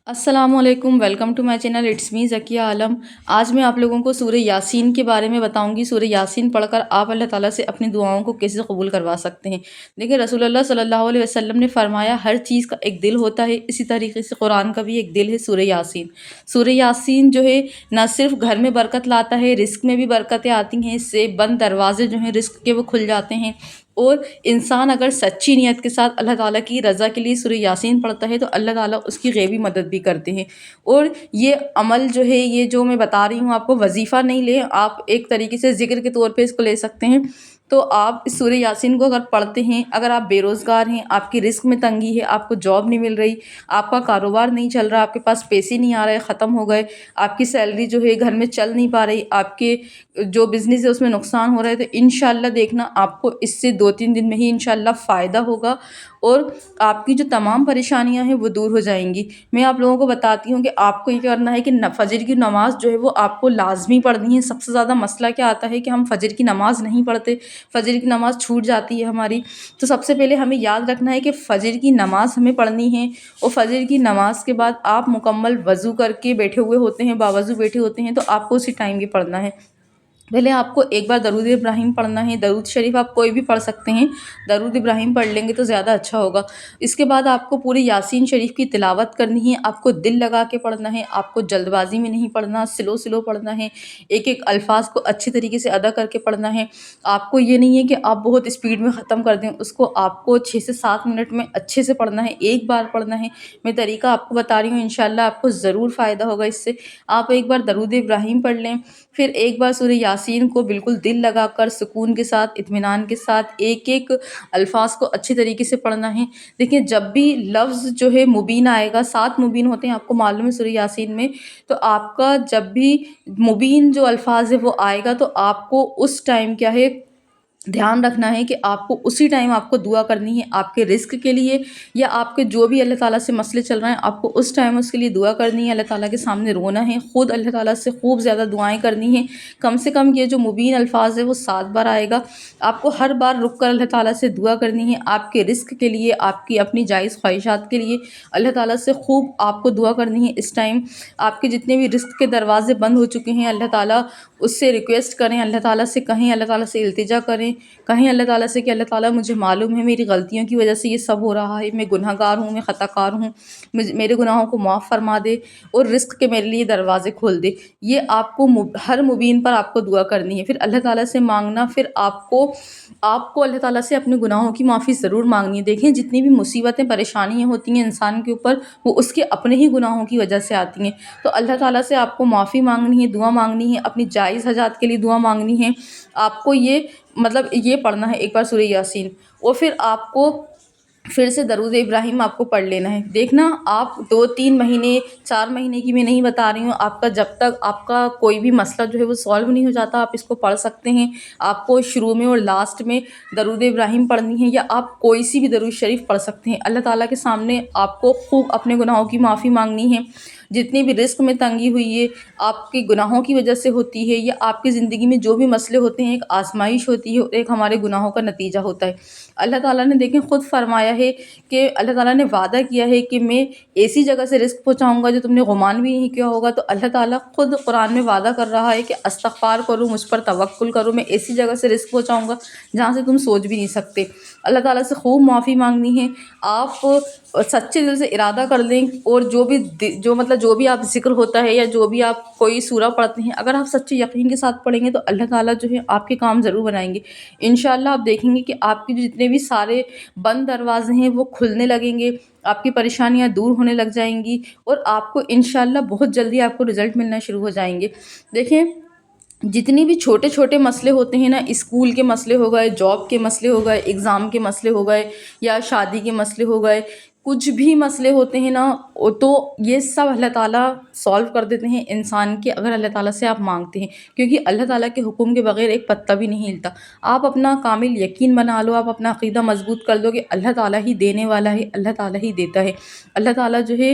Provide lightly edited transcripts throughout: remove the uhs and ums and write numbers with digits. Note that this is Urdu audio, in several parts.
السلام علیکم، welcome to my channel, it's me Zakia Alam. آج میں آپ لوگوں کو سورہ یاسین کے بارے میں بتاؤں گی۔ سورہ یاسین پڑھ کر آپ اللہ تعالیٰ سے اپنی دعاؤں کو کیسے قبول کروا سکتے ہیں۔ دیکھیں، رسول اللہ صلی اللہ علیہ وسلم نے فرمایا ہر چیز کا ایک دل ہوتا ہے، اسی طریقے سے قرآن کا بھی ایک دل ہے، سورہ یاسین۔ سورہ یاسین جو ہے نہ صرف گھر میں برکت لاتا ہے، رزق میں بھی برکتیں آتی ہیں، اس سے بند دروازے جو ہیں رزق کے وہ کھل جاتے ہیں، اور انسان اگر سچی نیت کے ساتھ اللہ تعالیٰ کی رضا کے لیے سورہ یاسین پڑھتا ہے تو اللہ تعالیٰ اس کی غیبی مدد بھی کرتے ہیں۔ اور یہ عمل جو ہے، یہ جو میں بتا رہی ہوں آپ کو، وظیفہ نہیں لیں آپ، ایک طریقے سے ذکر کے طور پہ اس کو لے سکتے ہیں۔ تو آپ اس سورہ یاسین کو اگر پڑھتے ہیں، اگر آپ بے روزگار ہیں، آپ کی رزق میں تنگی ہے، آپ کو جاب نہیں مل رہی، آپ کا کاروبار نہیں چل رہا، آپ کے پاس پیسے نہیں آ رہے، ختم ہو گئے، آپ کی سیلری جو ہے گھر میں چل نہیں پا رہی، آپ کے جو بزنس ہے اس میں نقصان ہو رہا ہے، تو انشاءاللہ دیکھنا آپ کو اس سے 2-3 دن میں ہی انشاءاللہ فائدہ ہوگا، اور آپ کی جو تمام پریشانیاں ہیں وہ دور ہو جائیں گی۔ میں آپ لوگوں کو بتاتی ہوں کہ آپ کو یہ کرنا ہے کہ فجر کی نماز جو ہے وہ آپ کو لازمی پڑھنی ہے۔ سب سے زیادہ مسئلہ کیا آتا ہے کہ ہم فجر کی نماز نہیں پڑھتے، فجر کی نماز چھوٹ جاتی ہے ہماری۔ تو سب سے پہلے ہمیں یاد رکھنا ہے کہ فجر کی نماز ہمیں پڑھنی ہے، اور فجر کی نماز کے بعد آپ مکمل وضو کر کے بیٹھے ہوئے ہوتے ہیں، باوضو بیٹھے ہوتے ہیں، تو آپ کو اسی ٹائم یہ پڑھنا ہے۔ پہلے آپ کو ایک بار درود ابراہیم پڑھنا ہے، درود شریف آپ کوئی بھی پڑھ سکتے ہیں، درود ابراہیم پڑھ لیں گے تو زیادہ اچھا ہوگا۔ اس کے بعد آپ کو پورے یاسین شریف کی تلاوت کرنی ہے، آپ کو دل لگا کے پڑھنا ہے، آپ کو جلد بازی میں نہیں پڑھنا، سلو سلو پڑھنا ہے، ایک ایک الفاظ کو اچھی طریقے سے ادا کر کے پڑھنا ہے۔ آپ کو یہ نہیں ہے کہ آپ بہت اسپیڈ میں ختم کر دیں اس کو، آپ کو 6 سے 7 منٹ میں اچھے سے پڑھنا ہے، ایک بار پڑھنا ہے۔ میں طریقہ آپ کو بتا رہی ہوں، انشاءاللہ آپ کو ضرور فائدہ ہوگا اس سے۔ آپ ایک بار درود ابراہیم پڑھ لیں، پھر ایک بار سورہ یاسین کو بالکل دل لگا کر سکون کے ساتھ، اطمینان کے ساتھ ایک ایک الفاظ کو اچھی طریقے سے پڑھنا ہے۔ دیکھیں، جب بھی لفظ جو ہے مبین آئے گا، 7 مبین ہوتے ہیں آپ کو معلوم ہے سورہ یاسین میں، تو آپ کا جب بھی مبین جو الفاظ ہے وہ آئے گا تو آپ کو اس ٹائم کیا ہے، دھیان رکھنا ہے کہ آپ کو اسی ٹائم آپ کو دعا کرنی ہے آپ کے رزق کے لیے، یا آپ کے جو بھی اللہ تعالیٰ سے مسئلے چل رہے ہیں، آپ کو اس ٹائم اس کے لیے دعا کرنی ہے، اللہ تعالیٰ کے سامنے رونا ہے، خود اللہ تعالیٰ سے خوب زیادہ دعائیں کرنی ہیں۔ کم سے کم یہ جو مبین الفاظ ہے وہ 7 بار آئے گا، آپ کو ہر بار رک کر اللہ تعالیٰ سے دعا کرنی ہے، آپ کے رزق کے لیے، آپ کی اپنی جائز خواہشات کے لیے اللہ تعالیٰ سے خوب آپ کو دعا کرنی ہے۔ اس ٹائم آپ کے جتنے بھی رزق کے دروازے بند ہو چکے ہیں، اللہ تعالیٰ اس سے ریکویسٹ کریں، اللہ تعالیٰ سے کہیں، اللہ تعالیٰ سے التجا کریں، کہیں اللہ تعالیٰ سے کہ اللہ تعالیٰ مجھے معلوم ہے میری غلطیوں کی وجہ سے یہ سب ہو رہا ہے، میں گناہ گار ہوں، میں خطا کار ہوں، میرے گناہوں کو معاف فرما دے اور رزق کے میرے لیے دروازے کھول دے۔ یہ آپ کو ہر مبین پر آپ کو دعا کرنی ہے، پھر اللہ تعالیٰ سے مانگنا، پھر آپ کو اللہ تعالیٰ سے اپنے گناہوں کی معافی ضرور مانگنی ہے۔ دیکھیں، جتنی بھی مصیبتیں پریشانیاں ہوتی ہیں انسان کے اوپر، وہ اس کے اپنے ہی گناہوں کی وجہ سے آتی ہیں، تو اللہ تعالیٰ سے آپ کو معافی مانگنی ہے، دعا مانگنی ہے، اپنی جائز حاجات کے لیے دعا مانگنی ہے۔ آپ کو یہ پڑھنا ہے ایک بار سورہ یاسین، اور پھر آپ کو پھر سے درود ابراہیم آپ کو پڑھ لینا ہے۔ دیکھنا، آپ 2-3 مہینے 4 مہینے کی میں نہیں بتا رہی ہوں، آپ کا جب تک آپ کا کوئی بھی مسئلہ جو ہے وہ سالو نہیں ہو جاتا، آپ اس کو پڑھ سکتے ہیں۔ آپ کو شروع میں اور لاسٹ میں درود ابراہیم پڑھنی ہے، یا آپ کوئی سی بھی درود شریف پڑھ سکتے ہیں۔ اللہ تعالیٰ کے سامنے آپ کو خوب اپنے گناہوں کی معافی مانگنی ہے۔ جتنی بھی رزق میں تنگی ہوئی ہے، آپ کے گناہوں کی وجہ سے ہوتی ہے، یا آپ کی زندگی میں جو بھی مسئلے ہوتے ہیں، ایک آزمائش ہوتی ہے اور ایک ہمارے گناہوں کا نتیجہ ہوتا ہے۔ اللہ تعالیٰ نے دیکھیں خود فرمایا ہے کہ اللہ تعالیٰ نے وعدہ کیا ہے کہ میں ایسی جگہ سے رزق پہنچاؤں گا جو تم نے گمان بھی نہیں کیا ہوگا۔ تو اللہ تعالیٰ خود قرآن میں وعدہ کر رہا ہے کہ استغفار کرو، مجھ پر توکل کرو، میں ایسی جگہ سے رزق پہنچاؤں گا جہاں سے تم سوچ بھی نہیں سکتے۔ اللہ تعالیٰ سے خوب معافی مانگنی ہے۔ آپ سچے دل سے ارادہ کر لیں، اور جو بھی آپ ذکر ہوتا ہے یا جو بھی آپ کوئی سورہ پڑھتے ہیں، اگر آپ سچے یقین کے ساتھ پڑھیں گے تو اللہ تعالیٰ جو ہے آپ کے کام ضرور بنائیں گے۔ انشاءاللہ آپ دیکھیں گے کہ آپ کے جتنے بھی سارے بند دروازے ہیں وہ کھلنے لگیں گے، آپ کی پریشانیاں دور ہونے لگ جائیں گی، اور آپ کو انشاءاللہ بہت جلدی آپ کو رزلٹ ملنا شروع ہو جائیں گے۔ دیکھیں، جتنی بھی چھوٹے چھوٹے مسئلے ہوتے ہیں نا، اسکول کے مسئلے ہو گئے، جاب کے مسئلے ہو گئے، ایگزام کے مسئلے ہو گئے، یا شادی کے مسئلے ہو گئے، کچھ بھی مسئلے ہوتے ہیں نا، تو یہ سب اللہ تعالیٰ سالو کر دیتے ہیں انسان کے، اگر اللہ تعالیٰ سے آپ مانگتے ہیں، کیونکہ اللہ تعالیٰ کے حکم کے بغیر ایک پتہ بھی نہیں ہلتا۔ آپ اپنا کامل یقین بنا لو، آپ اپنا عقیدہ مضبوط کر لو کہ اللہ تعالیٰ ہی دینے والا ہے، اللہ تعالیٰ ہی دیتا ہے۔ اللہ تعالیٰ جو ہے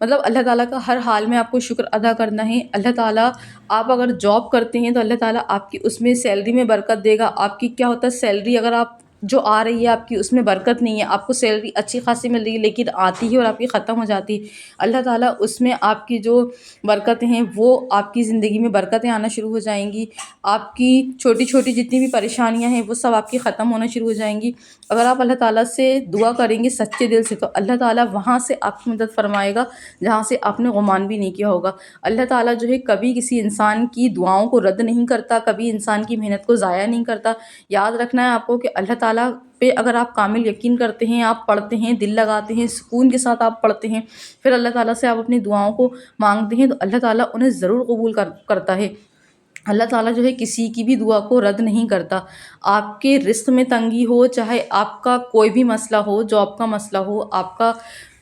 اللہ تعالیٰ کا ہر حال میں آپ کو شکر ادا کرنا ہے۔ اللہ تعالیٰ، آپ اگر جاب کرتے ہیں تو اللہ تعالیٰ آپ کی اس میں سیلری میں برکت دے گا۔ آپ کی کیا ہوتا ہے، سیلری اگر آپ جو آ رہی ہے آپ کی اس میں برکت نہیں ہے، آپ کو سیلری اچھی خاصی مل رہی ہے لیکن آتی ہے اور آپ کی ختم ہو جاتی ہے، اللہ تعالیٰ اس میں آپ کی جو برکتیں ہیں وہ آپ کی زندگی میں برکتیں آنا شروع ہو جائیں گی، آپ کی چھوٹی چھوٹی جتنی بھی پریشانیاں ہیں وہ سب آپ کی ختم ہونا شروع ہو جائیں گی۔ اگر آپ اللہ تعالیٰ سے دعا کریں گے سچے دل سے تو اللہ تعالیٰ وہاں سے آپ کی مدد فرمائے گا جہاں سے آپ نے گمان بھی نہیں کیا ہوگا۔ اللہ تعالیٰ جو ہے کبھی کسی انسان کی دعاؤں کو رد نہیں کرتا، کبھی انسان کی محنت کو ضائع نہیں کرتا۔ یاد رکھنا ہے آپ کو کہ اللہ تعالیٰ پہ اگر آپ کامل یقین کرتے ہیں، آپ پڑھتے ہیں، دل لگاتے ہیں، سکون کے ساتھ آپ پڑھتے ہیں، پھر اللہ تعالیٰ سے آپ اپنی دعاؤں کو مانگتے ہیں تو اللہ تعالیٰ انہیں ضرور قبول کرتا ہے۔ اللہ تعالیٰ جو ہے کسی کی بھی دعا کو رد نہیں کرتا۔ آپ کے رزق میں تنگی ہو، چاہے آپ کا کوئی بھی مسئلہ ہو، جاب کا مسئلہ ہو، آپ کا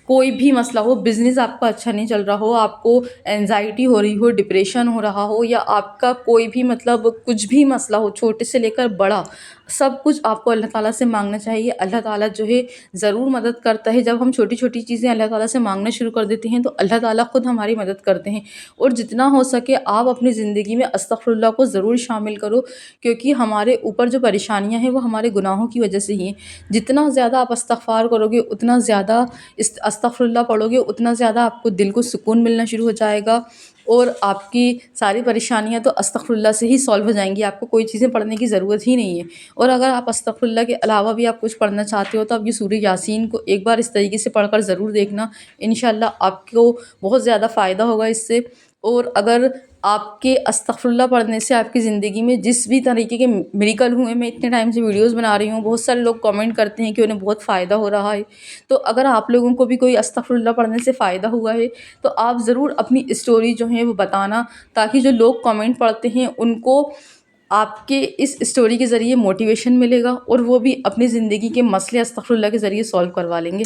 کوئی بھی مسئلہ ہو، بزنس آپ کا اچھا نہیں چل رہا ہو، آپ کو اینزائٹی ہو رہی ہو، ڈپریشن ہو رہا ہو، یا آپ کا کوئی بھی مطلب کچھ بھی مسئلہ ہو، چھوٹے سے لے کر بڑا، سب کچھ آپ کو اللہ تعالیٰ سے مانگنا چاہیے۔ اللہ تعالیٰ جو ہے ضرور مدد کرتا ہے۔ جب ہم چھوٹی چھوٹی چیزیں اللہ تعالیٰ سے مانگنا شروع کر دیتے ہیں تو اللہ تعالیٰ خود ہماری مدد کرتے ہیں۔ اور جتنا ہو سکے آپ اپنی زندگی میں استغفر اللہ کو ضرور شامل کرو، کیونکہ ہمارے اوپر جو پریشانیاں ہیں وہ ہمارے گناہوں کی وجہ سے ہی ہیں۔ جتنا زیادہ آپ استغفار کرو گے، اتنا زیادہ استغفر اللہ پڑھو گے، اتنا زیادہ آپ کو دل کو سکون ملنا شروع ہو جائے گا، اور آپ کی ساری پریشانیاں تو استغفر اللہ سے ہی سالو ہو جائیں گی۔ آپ کو کوئی چیزیں پڑھنے کی ضرورت ہی نہیں ہے۔ اور اگر آپ استغفر اللہ کے علاوہ بھی آپ کچھ پڑھنا چاہتے ہو تو آپ یہ سورہ یاسین کو ایک بار اس طریقے سے پڑھ کر ضرور دیکھنا، انشاءاللہ آپ کو بہت زیادہ فائدہ ہوگا اس سے۔ اور اگر آپ کے استغفر اللہ پڑھنے سے آپ کی زندگی میں جس بھی طریقے کے میریکل ہوئے، میں اتنے ٹائم سے ویڈیوز بنا رہی ہوں، بہت سارے لوگ کامنٹ کرتے ہیں کہ انہیں بہت فائدہ ہو رہا ہے، تو اگر آپ لوگوں کو بھی کوئی استغفر اللہ پڑھنے سے فائدہ ہوا ہے تو آپ ضرور اپنی اسٹوری جو ہیں وہ بتانا، تاکہ جو لوگ کامنٹ پڑھتے ہیں ان کو آپ کے اس اسٹوری کے ذریعے موٹیویشن ملے گا اور وہ بھی اپنی زندگی کے مسئلے استغفر اللہ کے ذریعے سالو کروا لیں گے۔